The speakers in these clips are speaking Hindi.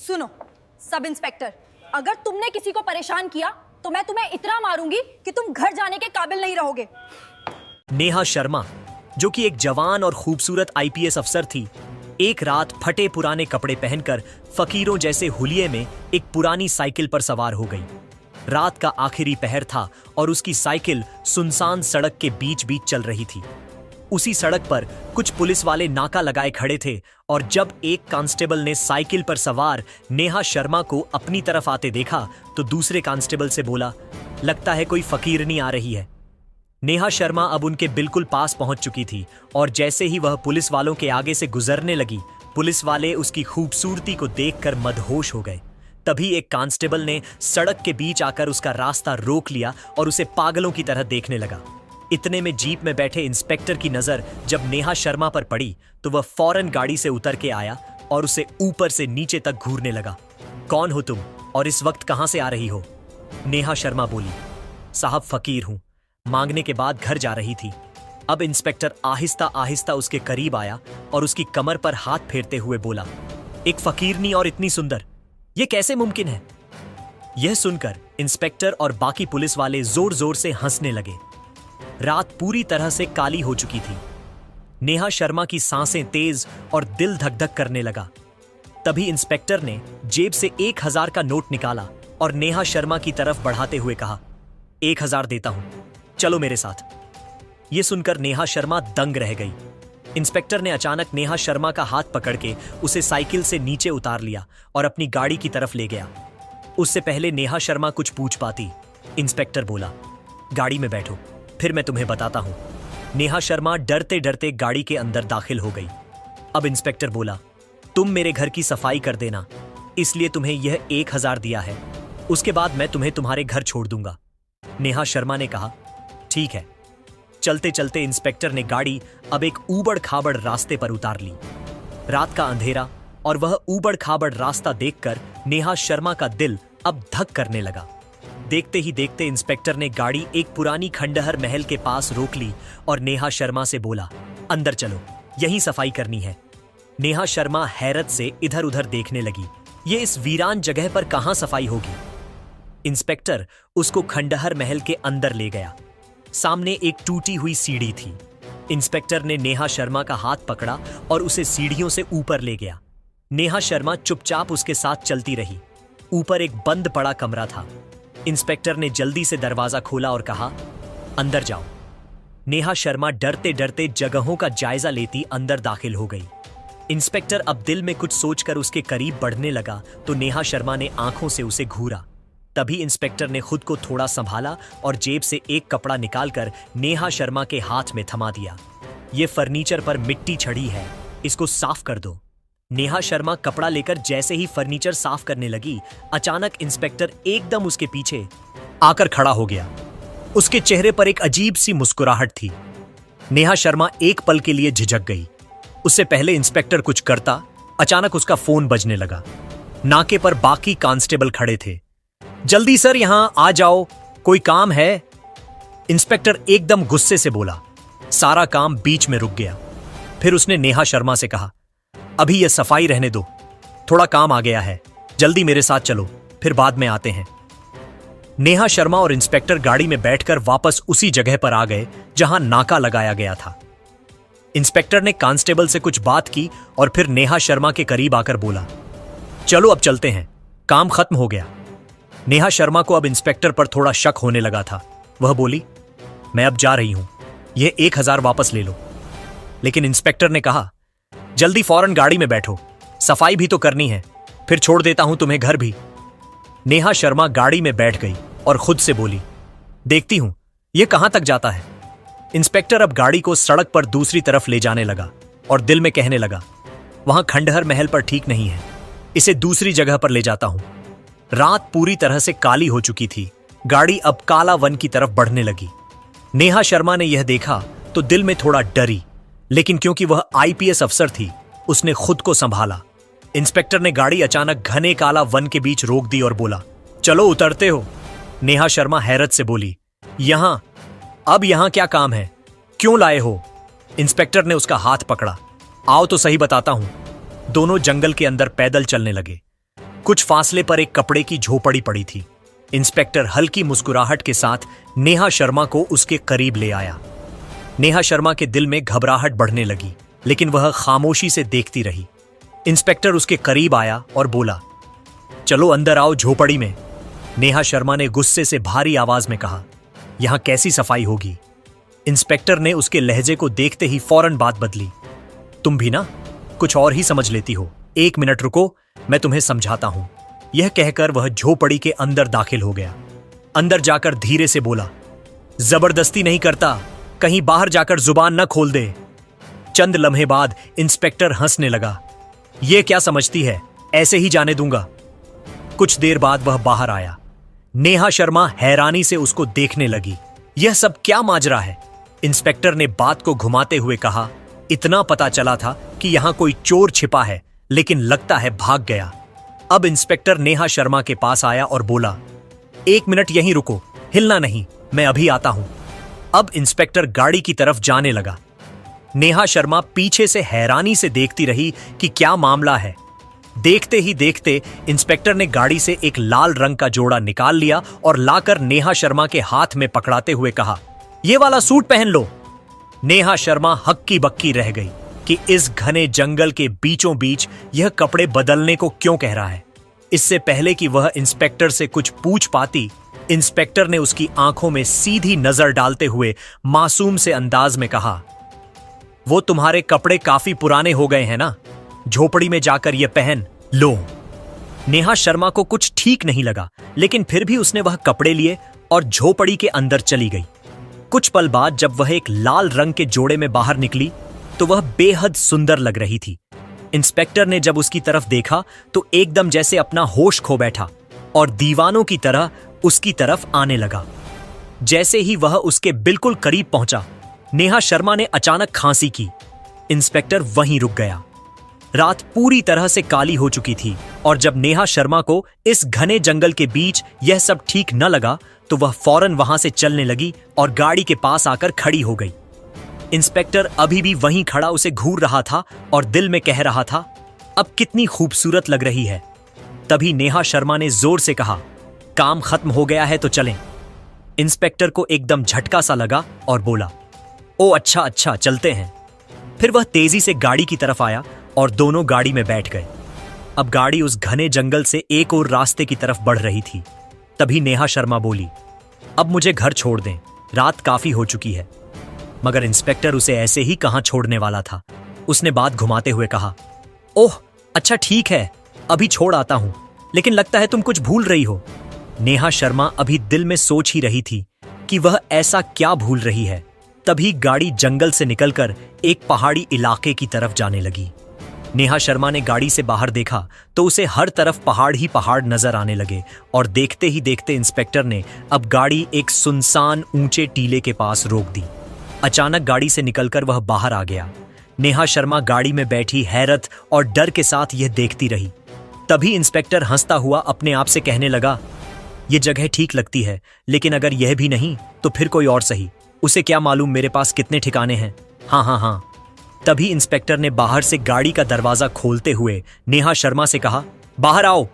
सुनो सब इंस्पेक्टर, अगर तुमने किसी को परेशान किया तो मैं तुम्हें इतना मारूंगी कि तुम घर जाने के काबिल नहीं रहोगे। नेहा शर्मा, जो कि एक जवान और खूबसूरत आईपीएस अफसर थी, एक रात फटे पुराने कपड़े पहनकर फकीरों जैसे हुलिये में एक पुरानी साइकिल पर सवार हो गई। रात का आखिरी पहर था और उसकी साइकिल सुनसान सड़क के बीच बीच चल रही थी। उसी सड़क पर कुछ पुलिस वाले नाका लगाए खड़े थे और जब एक कांस्टेबल ने साइकिल पर सवार नेहा शर्मा को अपनी तरफ आते देखा तो दूसरे कांस्टेबल से बोला, लगता है कोई फकीरनी आ रही है। नेहा शर्मा अब उनके बिल्कुल पास पहुंच चुकी थी और जैसे ही वह पुलिस वालों के आगे से गुजरने लगी, पुलिस वाले उसकी खूबसूरती को देखकर मदहोश हो गए। तभी एक कांस्टेबल ने सड़क के बीच आकर उसका रास्ता रोक लिया और उसे पागलों की तरह देखने लगा। इतने में जीप में बैठे इंस्पेक्टर की नजर जब नेहा शर्मा पर पड़ी तो वह फौरन गाड़ी से उतर के आया और उसे ऊपर से नीचे तक घूरने लगा। कौन हो तुम और इस वक्त कहां से आ रही हो? नेहा शर्मा बोली, साहब फकीर हूं, मांगने के बाद घर जा रही थी। अब इंस्पेक्टर आहिस्ता आहिस्ता उसके करीब आया और उसकी कमर पर हाथ फेरते हुए बोला, एक फकीरनी और इतनी सुंदर, यह कैसे मुमकिन है? यह सुनकर इंस्पेक्टर और बाकी पुलिस वाले जोर जोर से हंसने लगे। रात पूरी तरह से काली हो चुकी थी। नेहा शर्मा की सांसें तेज और दिल धक धक करने लगा। तभी इंस्पेक्टर ने जेब से 1000 का नोट निकाला और नेहा शर्मा की तरफ बढ़ाते हुए कहा, 1000 देता हूं, चलो मेरे साथ। यह सुनकर नेहा शर्मा दंग रह गई। इंस्पेक्टर ने अचानक नेहा शर्मा का हाथ पकड़ के उसे साइकिल से नीचे उतार लिया और अपनी गाड़ी की तरफ ले गया। उससे पहले नेहा शर्मा कुछ पूछ पाती, इंस्पेक्टर बोला, गाड़ी में बैठो, फिर मैं तुम्हें बताता हूं। नेहा शर्मा डरते डरते गाड़ी के अंदर दाखिल हो गई। अब इंस्पेक्टर बोला, तुम मेरे घर की सफाई कर देना, इसलिए तुम्हें यह 1000 दिया है, उसके बाद मैं तुम्हें तुम्हारे घर छोड़ दूंगा। नेहा शर्मा ने कहा, ठीक है। चलते चलते इंस्पेक्टर ने गाड़ी अब एक ऊबड़ खाबड़ रास्ते पर उतार ली। रात का अंधेरा और वह ऊबड़ खाबड़ रास्ता देखकर नेहा शर्मा का दिल अब धक करने लगा। देखते ही देखते इंस्पेक्टर ने गाड़ी एक पुरानी खंडहर महल के पास रोक ली और नेहा शर्मा से बोला, अंदर चलो, यहीं सफाई करनी है। नेहा शर्मा हैरत से इधर उधर देखने लगी, ये इस वीरान जगह पर कहां सफाई होगी? इंस्पेक्टर उसको खंडहर महल के अंदर ले गया। सामने एक टूटी हुई सीढ़ी थी। इंस्पेक्टर ने नेहा शर्मा का हाथ पकड़ा और उसे सीढ़ियों से ऊपर ले गया। नेहा शर्मा चुपचाप उसके साथ चलती रही। ऊपर एक बंद पड़ा कमरा था। इंस्पेक्टर ने जल्दी से दरवाजा खोला और कहा, अंदर जाओ। नेहा शर्मा डरते डरते जगहों का जायजा लेती अंदर दाखिल हो गई। इंस्पेक्टर अब दिल में कुछ सोचकर उसके करीब बढ़ने लगा तो नेहा शर्मा ने आंखों से उसे घूरा। तभी इंस्पेक्टर ने खुद को थोड़ा संभाला और जेब से एक कपड़ा निकालकर नेहा शर्मा के हाथ में थमा दिया। ये फर्नीचर पर मिट्टी चढ़ी है, इसको साफ कर दो। नेहा शर्मा कपड़ा लेकर जैसे ही फर्नीचर साफ करने लगी, अचानक इंस्पेक्टर एकदम उसके पीछे आकर खड़ा हो गया। उसके चेहरे पर एक अजीब सी मुस्कुराहट थी। नेहा शर्मा एक पल के लिए झिझक गई। उससे पहले इंस्पेक्टर कुछ करता, अचानक उसका फोन बजने लगा। नाके पर बाकी कांस्टेबल खड़े थे। जल्दी सर, यहां आ जाओ, कोई काम है। इंस्पेक्टर एकदम गुस्से से बोला। सारा काम बीच में रुक गया। फिर उसने नेहा शर्मा से कहा, अभी यह सफाई रहने दो, थोड़ा काम आ गया है, जल्दी मेरे साथ चलो, फिर बाद में आते हैं। नेहा शर्मा और इंस्पेक्टर गाड़ी में बैठकर वापस उसी जगह पर आ गए जहां नाका लगाया गया था। इंस्पेक्टर ने कांस्टेबल से कुछ बात की और फिर नेहा शर्मा के करीब आकर बोला, चलो अब चलते हैं, काम खत्म हो गया। नेहा शर्मा को अब इंस्पेक्टर पर थोड़ा शक होने लगा था। वह बोली, मैं अब जा रही हूं, यह 1000 वापस ले लो। लेकिन इंस्पेक्टर ने कहा, जल्दी फौरन गाड़ी में बैठो, सफाई भी तो करनी है, फिर छोड़ देता हूं तुम्हें घर भी। नेहा शर्मा गाड़ी में बैठ गई और खुद से बोली, देखती हूं यह कहां तक जाता है। इंस्पेक्टर अब गाड़ी को सड़क पर दूसरी तरफ ले जाने लगा और दिल में कहने लगा, वहां खंडहर महल पर ठीक नहीं है, इसे दूसरी जगह पर ले जाता हूं। रात पूरी तरह से काली हो चुकी थी। गाड़ी अब काला वन की तरफ बढ़ने लगी। नेहा शर्मा ने यह देखा तो दिल में थोड़ा डरी, लेकिन क्योंकि वह आईपीएस अफसर थी, उसने खुद को संभाला। इंस्पेक्टर ने गाड़ी अचानक घने काला वन के बीच रोक दी और बोला, चलो उतरते हो। नेहा शर्मा हैरत से बोली, यहां? अब यहां क्या काम है, क्यों लाए हो? इंस्पेक्टर ने उसका हाथ पकड़ा। आओ तो सही बताता हूं। दोनों जंगल के अंदर पैदल चलने लगे। कुछ फासले पर एक कपड़े की झोपड़ी पड़ी थी। इंस्पेक्टर हल्की मुस्कुराहट के साथ नेहा शर्मा को उसके करीब ले आया। नेहा शर्मा के दिल में घबराहट बढ़ने लगी, लेकिन वह खामोशी से देखती रही। इंस्पेक्टर उसके करीब आया और बोला, चलो अंदर आओ झोपड़ी में। नेहा शर्मा ने गुस्से से भारी आवाज में कहा, यहां कैसी सफाई होगी। इंस्पेक्टर ने उसके लहजे को देखते ही फौरन बात बदली, तुम भी ना कुछ और ही समझ लेती हो, 1 मिनट रुको, मैं तुम्हें समझाता हूं। यह कहकर वह झोपड़ी के अंदर दाखिल हो गया। अंदर जाकर धीरे से बोला, जबरदस्ती नहीं करता, कहीं बाहर जाकर जुबान न खोल दे। चंद लम्हे बाद इंस्पेक्टर हंसने लगा, यह क्या समझती है, ऐसे ही जाने दूंगा। कुछ देर बाद वह बाहर आया। नेहा शर्मा हैरानी से उसको देखने लगी। यह सब क्या माजरा है? इंस्पेक्टर ने बात को घुमाते हुए कहा, इतना पता चला था कि यहां कोई चोर छिपा है, लेकिन लगता है भाग गया। अब इंस्पेक्टर नेहा शर्मा के पास आया और बोला, 1 मिनट यहीं रुको, हिलना नहीं, मैं अभी आता हूं। अब इंस्पेक्टर गाड़ी की तरफ जाने लगा। नेहा शर्मा पीछे से हैरानी से देखती रही कि क्या मामला है। देखते ही देखते इंस्पेक्टर ने गाड़ी से एक लाल रंग का जोड़ा निकाल लिया और लाकर नेहा शर्मा के हाथ में पकड़ाते हुए कहा, ये वाला सूट पहन लो। नेहा शर्मा हक्की बक्की रह गई कि इस घने जंगल के बीचों बीच यह कपड़े बदलने को क्यों कह रहा है। इससे पहले कि वह इंस्पेक्टर से कुछ पूछ पाती, इंस्पेक्टर ने उसकी आंखों में सीधी नजर डालते हुए मासूम से अंदाज में कहा, वो तुम्हारे कपड़े काफी पुराने हो गए हैं ना, झोपड़ी में जाकर ये पहन लो। नेहा शर्मा को कुछ ठीक नहीं लगा, लेकिन फिर भी उसने वह कपड़े लिए और झोपड़ी के अंदर चली गई। कुछ पल बाद जब वह एक लाल रंग के जोड़े में बाहर निकली तो वह बेहद सुंदर लग रही थी। इंस्पेक्टर ने जब उसकी तरफ देखा तो एकदम जैसे अपना होश खो बैठा और दीवानों की तरह उसकी तरफ आने लगा। जैसे ही वह उसके बिल्कुल करीब पहुंचा, नेहा शर्मा ने अचानक खांसी की। इंस्पेक्टर वहीं रुक गया। रात पूरी तरह से काली हो चुकी थी और जब नेहा शर्मा को इस घने जंगल के बीच यह सब ठीक न लगा तो वह फौरन वहां से चलने लगी और गाड़ी के पास आकर खड़ी हो गई। इंस्पेक्टर अभी भी वहीं खड़ा उसे घूर रहा था और दिल में कह रहा था, अब कितनी खूबसूरत लग रही है। तभी नेहा शर्मा ने जोर से कहा, काम खत्म हो गया है तो चलें। इंस्पेक्टर को एकदम झटका सा लगा और बोला, ओ अच्छा अच्छा, चलते हैं। फिर वह तेजी से गाड़ी की तरफ आया और दोनों गाड़ी में बैठ गए। अब गाड़ी उस घने जंगल से एक और रास्ते की तरफ बढ़ रही थी। तभी नेहा शर्मा बोली, अब मुझे घर छोड़ दें, रात काफी हो चुकी है। मगर इंस्पेक्टर उसे ऐसे ही कहां छोड़ने वाला था। उसने बात घुमाते हुए कहा, ओह अच्छा ठीक है, अभी छोड़ आता हूं, लेकिन लगता है तुम कुछ भूल रही हो। नेहा शर्मा अभी दिल में सोच ही रही थी कि वह ऐसा क्या भूल रही है। तभी गाड़ी जंगल से निकलकर एक पहाड़ी इलाके की तरफ जाने लगी। नेहा शर्मा ने गाड़ी से बाहर देखा तो उसे हर तरफ पहाड़ ही पहाड़ नजर आने लगे और देखते ही देखते इंस्पेक्टर ने अब गाड़ी एक सुनसान ऊंचे टीले के पास रोक दी। अचानक गाड़ी से निकलकर वह बाहर आ गया। नेहा शर्मा गाड़ी में बैठी हैरत और डर के साथ यह देखती रही। तभी इंस्पेक्टर हंसता हुआ अपने आप से कहने लगा, यह जगह ठीक लगती है, लेकिन अगर यह भी नहीं तो फिर कोई और सही, उसे क्या मालूम मेरे पास कितने ठिकाने हैं। हाँ हाँ हाँ। तभी इंस्पेक्टर ने बाहर से गाड़ी का दरवाजा खोलते हुए नेहा शर्मा से कहा, बाहर आओ।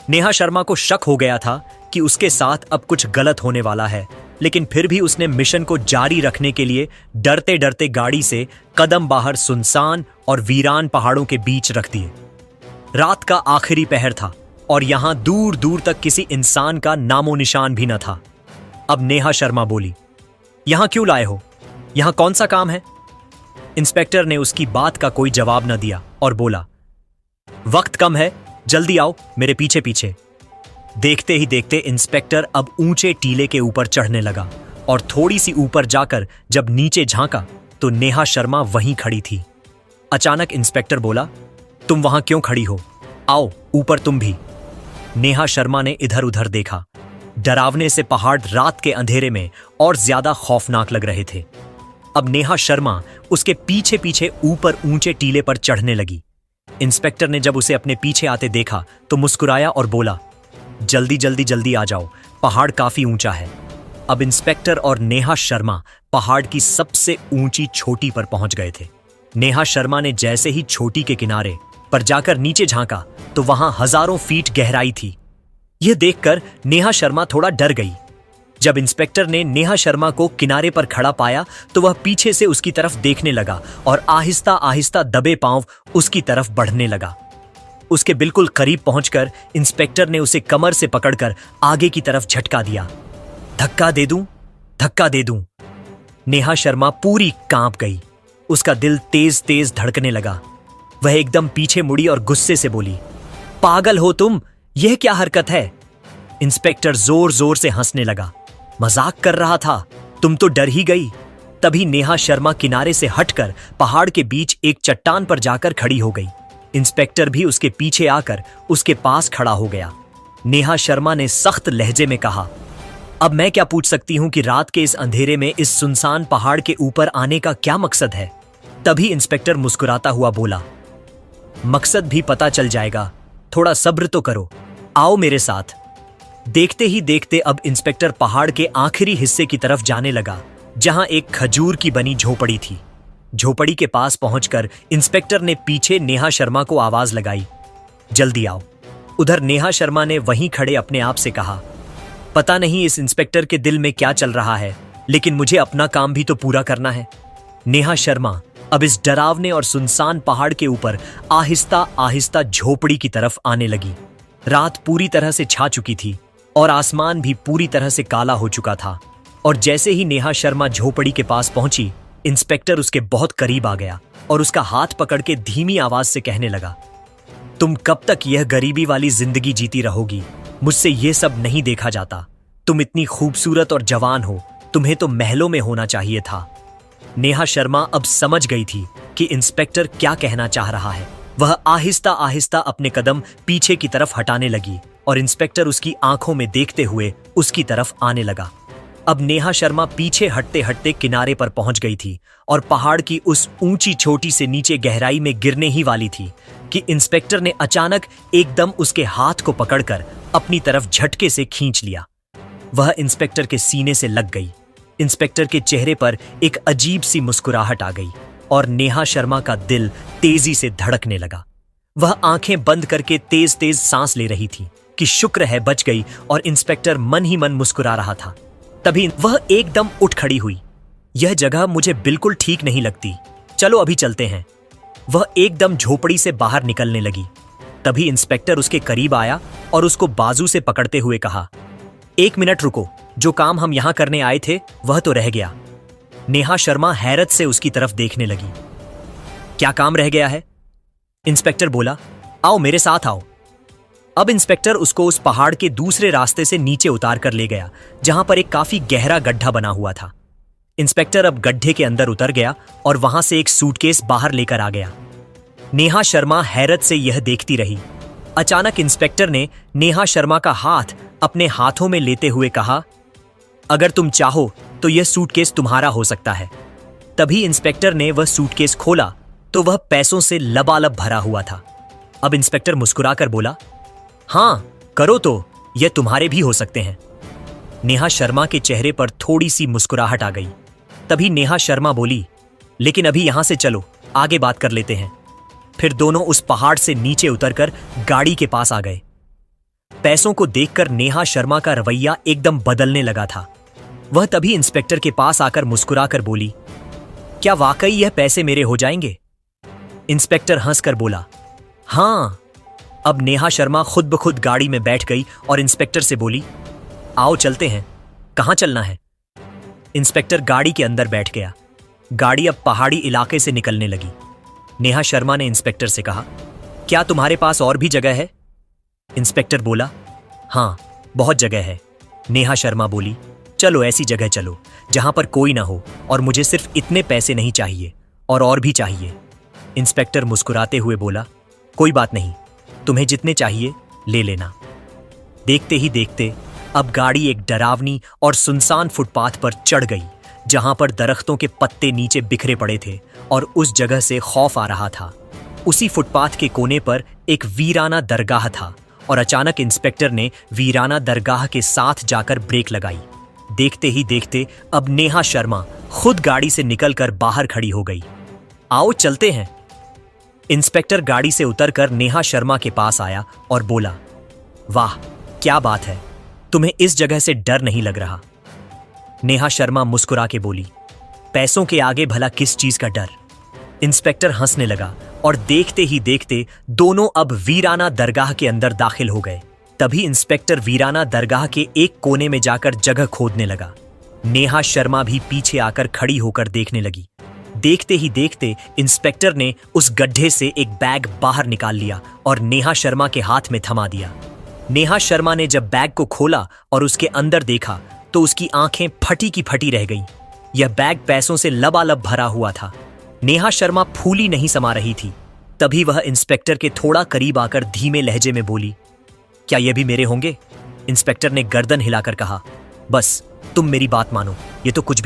नेहा शर्मा को शक हो गया था कि उसके साथ अब कुछ गलत होने वाला है, लेकिन फिर भी उसने मिशन को जारी रखने के लिए डरते डरते गाड़ी से कदम बाहर सुनसान और वीरान पहाड़ों के बीच रख दिए। रात का आखिरी पहर था और यहां दूर दूर तक किसी इंसान का नामो निशान भी न था। अब नेहा शर्मा बोली, यहां क्यों लाए हो, यहां कौन सा काम है? इंस्पेक्टर ने उसकी बात का कोई जवाब न दिया और बोला, वक्त कम है, जल्दी आओ मेरे पीछे पीछे। देखते ही देखते इंस्पेक्टर अब ऊंचे टीले के ऊपर चढ़ने लगा और थोड़ी सी ऊपर जाकर जब नीचे झांका तो नेहा शर्मा वहीं खड़ी थी। अचानक इंस्पेक्टर बोला, तुम वहां क्यों खड़ी हो, आओ ऊपर तुम भी। नेहा शर्मा ने इधर उधर देखा। डरावने से पहाड़ रात के अंधेरे में और ज्यादा खौफनाक लग रहे थे। अब नेहा शर्मा उसके पीछे पीछे ऊपर ऊंचे टीले पर चढ़ने लगी। इंस्पेक्टर ने जब उसे अपने पीछे आते देखा तो मुस्कुराया और बोला, जल्दी जल्दी जल्दी आ जाओ, पहाड़ काफी ऊंचा है। अब इंस्पेक्टर और नेहा शर्मा पहाड़ की सबसे ऊंची चोटी पर पहुंच गए थे। नेहा शर्मा ने जैसे ही चोटी के किनारे पर जाकर नीचे झांका तो वहां हजारों फीट गहराई थी। यह देखकर नेहा शर्मा थोड़ा डर गई। जब इंस्पेक्टर ने नेहा शर्मा को किनारे पर खड़ा पाया तो वह पीछे से उसकी तरफ देखने लगा और आहिस्ता आहिस्ता दबे पांव उसकी तरफ बढ़ने लगा। उसके बिल्कुल करीब पहुंचकर इंस्पेक्टर ने उसे कमर से पकड़कर आगे की तरफ झटका दिया। धक्का दे दूं, धक्का दे दूं। नेहा शर्मा पूरी कांप गई। उसका दिल तेज तेज धड़कने लगा। वह एकदम पीछे मुड़ी और गुस्से से बोली, पागल हो तुम, यह क्या हरकत है? इंस्पेक्टर जोर जोर से हंसने लगा। मजाक कर रहा था, तुम तो डर ही गई। तभी नेहा शर्मा किनारे से हटकर पहाड़ के बीच एक चट्टान पर जाकर खड़ी हो गई। इंस्पेक्टर भी उसके पीछे आकर उसके पास खड़ा हो गया। नेहा शर्मा ने सख्त लहजे में कहा, अब मैं क्या पूछ सकती हूं कि रात के इस अंधेरे में इस सुनसान पहाड़ के ऊपर आने का क्या मकसद है? तभी इंस्पेक्टर मुस्कुराता हुआ बोला, मकसद भी पता चल जाएगा, थोड़ा सब्र तो करो, आओ मेरे साथ। देखते ही देखते अब इंस्पेक्टर पहाड़ के आखिरी हिस्से की तरफ जाने लगा, जहां एक खजूर की बनी झोपड़ी थी। झोपड़ी के पास पहुंचकर इंस्पेक्टर ने पीछे नेहा शर्मा को आवाज लगाई, जल्दी आओ। उधर नेहा शर्मा ने वहीं खड़े अपने आप से कहा, पता नहीं इस इंस्पेक्टर के दिल में क्या चल रहा है, लेकिन मुझे अपना काम भी तो पूरा करना है। नेहा शर्मा अब इस डरावने और सुनसान पहाड़ के ऊपर आहिस्ता आहिस्ता झोपड़ी की तरफ आने लगी। रात पूरी तरह से छा चुकी थी और आसमान भी पूरी तरह से काला हो चुका था। और जैसे ही नेहा शर्मा झोपड़ी के पास पहुंची, इंस्पेक्टर उसके बहुत करीब आ गया और उसका हाथ पकड़ के धीमी आवाज से कहने लगा, तुम कब तक यह गरीबी वाली जिंदगी जीती रहोगी? मुझसे यह सब नहीं देखा जाता। तुम इतनी खूबसूरत और जवान हो, तुम्हें तो महलों में होना चाहिए था। नेहा शर्मा अब समझ गई थी कि इंस्पेक्टर क्या कहना चाह रहा है। वह आहिस्ता आहिस्ता अपने कदम पीछे की तरफ हटाने लगी और इंस्पेक्टर उसकी आंखों में देखते हुए उसकी तरफ आने लगा। अब नेहा शर्मा पीछे हटते हटते किनारे पर पहुंच गई थी और पहाड़ की उस ऊंची चोटी से नीचे गहराई में गिरने ही वाली थी कि इंस्पेक्टर ने अचानक एकदम उसके हाथ को पकड़कर अपनी तरफ झटके से खींच लिया। वह इंस्पेक्टर के सीने से लग गई। इंस्पेक्टर के चेहरे पर एक अजीब सी मुस्कुराहट आ गई और नेहा शर्मा का दिल तेजी से धड़कने लगा। वह आंखें बंद करके तेज तेज सांस ले रही थी कि शुक्र है बच गई, और इंस्पेक्टर मन ही मन मुस्कुरा रहा था। तभी वह एकदम उठ खड़ी हुई। यह जगह मुझे बिल्कुल ठीक नहीं लगती, चलो अभी चलते हैं। वह एकदम झोपड़ी से बाहर निकलने लगी। तभी इंस्पेक्टर उसके करीब आया और उसको बाजू से पकड़ते हुए कहा, एक मिनट रुको, जो काम हम यहां करने आए थे वह तो रह गया। नेहा शर्मा हैरत से उसकी तरफ देखने लगी। क्या काम रह गया है? इंस्पेक्टर बोला, आओ मेरे साथ आओ। अब इंस्पेक्टर उसको उस पहाड़ के दूसरे रास्ते से नीचे उतार कर ले गया, जहां पर एक काफी गहरा गड्ढा बना हुआ था। इंस्पेक्टर अब गड्ढे के अंदर उतर गया और वहां से एक सूटकेस बाहर लेकर आ गया। नेहा शर्मा हैरत से यह देखती रही। अचानक इंस्पेक्टर ने नेहा शर्मा का हाथ अपने हाथों में लेते हुए कहा, अगर तुम चाहो तो यह सूटकेस तुम्हारा हो सकता है। तभी इंस्पेक्टर ने वह सूटकेस खोला तो वह पैसों से लबालब भरा हुआ था। अब इंस्पेक्टर मुस्कुराकर बोला, हां करो तो, यह तुम्हारे भी हो सकते हैं। नेहा शर्मा के चेहरे पर थोड़ी सी मुस्कुराहट आ गई। तभी नेहा शर्मा बोली, लेकिन अभी यहां से चलो, आगे बात कर लेते हैं। फिर दोनों उस पहाड़ से नीचे उतरकर गाड़ी के पास आ गए। पैसों को देखकर नेहा शर्मा का रवैया एकदम बदलने लगा था। वह तभी इंस्पेक्टर के पास आकर मुस्कुराकर बोली, क्या वाकई यह पैसे मेरे हो जाएंगे? इंस्पेक्टर हंसकर बोला, हां। अब नेहा शर्मा खुद ब खुद गाड़ी में बैठ गई और इंस्पेक्टर से बोली, आओ चलते हैं। कहां चलना है? इंस्पेक्टर गाड़ी के अंदर बैठ गया। गाड़ी अब पहाड़ी इलाके से निकलने लगी। नेहा शर्मा ने इंस्पेक्टर से कहा, क्या तुम्हारे पास और भी जगह है? इंस्पेक्टर बोला, हां बहुत जगह है। नेहा शर्मा बोली, चलो ऐसी जगह चलो जहां पर कोई ना हो, और मुझे सिर्फ इतने पैसे नहीं चाहिए और भी चाहिए। इंस्पेक्टर मुस्कुराते हुए बोला, कोई बात नहीं, तुम्हें जितने चाहिए ले लेना। देखते ही देखते अब गाड़ी एक डरावनी और सुनसान फुटपाथ पर चढ़ गई, जहां पर दरख्तों के पत्ते नीचे बिखरे पड़े थे और उस जगह से खौफ आ रहा था। उसी फुटपाथ के कोने पर एक वीराना दरगाह था और अचानक इंस्पेक्टर ने वीराना दरगाह के साथ जाकर ब्रेक लगाई। देखते ही देखते अब नेहा शर्मा खुद गाड़ी से निकलकर बाहर खड़ी हो गई। आओ चलते हैं। इंस्पेक्टर गाड़ी से उतरकर नेहा शर्मा के पास आया और बोला, वाह क्या बात है, तुम्हें इस जगह से डर नहीं लग रहा? नेहा शर्मा मुस्कुरा के बोली, पैसों के आगे भला किस चीज का डर? इंस्पेक्टर हंसने लगा और देखते ही देखते दोनों अब वीराना दरगाह के अंदर दाखिल हो गए। तभी इंस्पेक्टर वीराना दरगाह के एक कोने में जाकर जगह खोदने लगा। नेहा शर्मा भी पीछे आकर खड़ी होकर देखने लगी। देखते ही देखते इंस्पेक्टर ने उस गड्ढे से एक बैग बाहर निकाल लिया और नेहा शर्मा के हाथ में थमा दिया। नेहा शर्मा ने जब बैग को खोला और उसके अंदर देखा तो उसकी आंखें फटी की फटी रह गईं। यह बैग पैसों से लबालब भरा हुआ था। नेहा शर्मा फूली नहीं समा रही थी। तभी वह इंस्पेक्टर के थोड़ा करीब आकर धीमे लहजे में बोली, क्या ये भी मेरे होंगे? इंस्पेक्टर ने गर्दन हिलाकर कहा, बस तुम मेरी बात मानो, ये तो कुछ भी